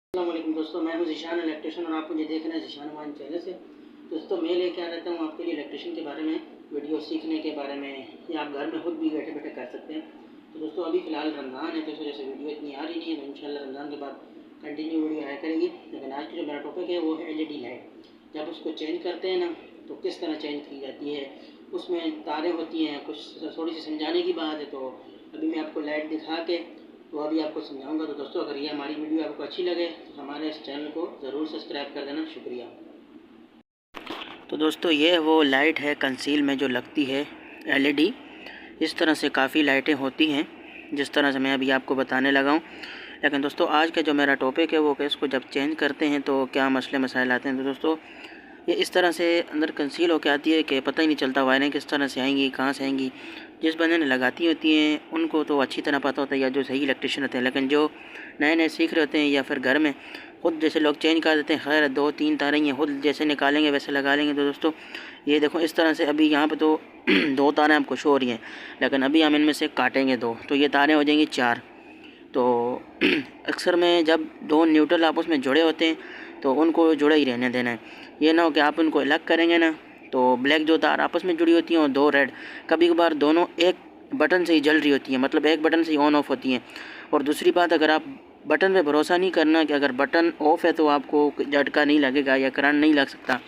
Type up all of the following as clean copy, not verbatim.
अस्सलामुअलैकुम दोस्तों, मैं हूं ज़ीशान इलेक्ट्रिशियन और आप मुझे देख रहे हैं ज़ीशान वन चैनल से। दोस्तों, मैं लेके आ रहता हूं आपके लिए इलेक्ट्रिशियन के बारे में वीडियो सीखने के बारे में, या आप घर में खुद भी बैठे बैठे कर सकते हैं। तो दोस्तों, अभी फ़िलहाल रमज़ान है तो इस वजह से वीडियो इतनी आ रही नहीं है, तो इंशाल्लाह रमज़ान के बाद कंटिन्यू वीडियो आया करेगी। लेकिन आज की जो मेरा टॉपिक है वो है LED लाइट। जब उसको चेंज करते हैं ना, तो किस तरह चेंज की जाती है, उसमें तारें होती हैं, कुछ थोड़ी सी समझाने की बात है। तो अभी मैं आपको लाइट दिखा के तो अभी आपको समझाऊंगा। तो दोस्तों, अगर ये हमारी वीडियो आपको अच्छी लगे तो हमारे इस चैनल को ज़रूर सब्सक्राइब कर देना, शुक्रिया। तो दोस्तों, ये वो लाइट है कंसील में जो लगती है LED। इस तरह से काफ़ी लाइटें होती हैं जिस तरह से मैं अभी आपको बताने लगा हूँ। लेकिन दोस्तों, आज का जो मेरा टॉपिक है वो कि इसको जब चेंज करते हैं तो क्या मसले मसाइल आते हैं। तो दोस्तों, ये इस तरह से अंदर कंसील होकर आती है कि पता ही नहीं चलता वायरें किस तरह से आएंगी, कहाँ से आएंगी। जिस बंदे ने लगाती होती हैं उनको तो अच्छी तरह पता होता है, या जो सही इलेक्ट्रिशियन होते हैं। लेकिन जो नए नए सीख रहे होते हैं या फिर घर में खुद जैसे लोग चेंज कर देते हैं, खैर 2-3 तारें ये खुद जैसे निकालेंगे वैसे लगा लेंगे। तो दोस्तों, ये देखो इस तरह से अभी यहाँ पे तो 2 तारें हमको शो हो रही हैं, लेकिन अभी हम इनमें से काटेंगे 2 तो ये तारें हो जाएंगी 4। तो अक्सर में जब 2 न्यूट्रल आपस में जुड़े होते हैं तो उनको जुड़े ही रहने देना है। ये ना हो कि आप उनको अलग करेंगे ना तो ब्लैक जो तार आपस में जुड़ी होती हैं और 2 रेड, कभी कभार दोनों एक बटन से ही जल रही होती हैं, मतलब एक बटन से ही ऑन ऑफ होती हैं। और दूसरी बात, अगर आप बटन पे भरोसा नहीं करना कि अगर बटन ऑफ है तो आपको झटका नहीं लगेगा या करंट नहीं लग सकता।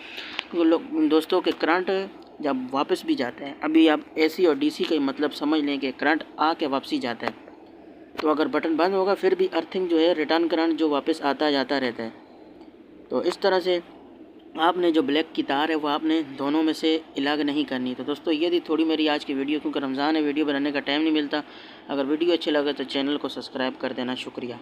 तो लोग दोस्तों के करंट जब वापस भी जाते हैं, अभी आप AC और DC का मतलब समझ लें कि करंट आके वापसी जाता है। तो अगर बटन बंद होगा फिर भी अर्थिंग जो है, रिटर्न करंट जो वापस आता जाता रहता है। तो इस तरह से आपने जो ब्लैक की तार है वो आपने दोनों में से अलग नहीं करनी। तो दोस्तों, ये थी थोड़ी मेरी आज की वीडियो, क्योंकि रमज़ान है, वीडियो बनाने का टाइम नहीं मिलता। अगर वीडियो अच्छी लगे तो चैनल को सब्सक्राइब कर देना, शुक्रिया।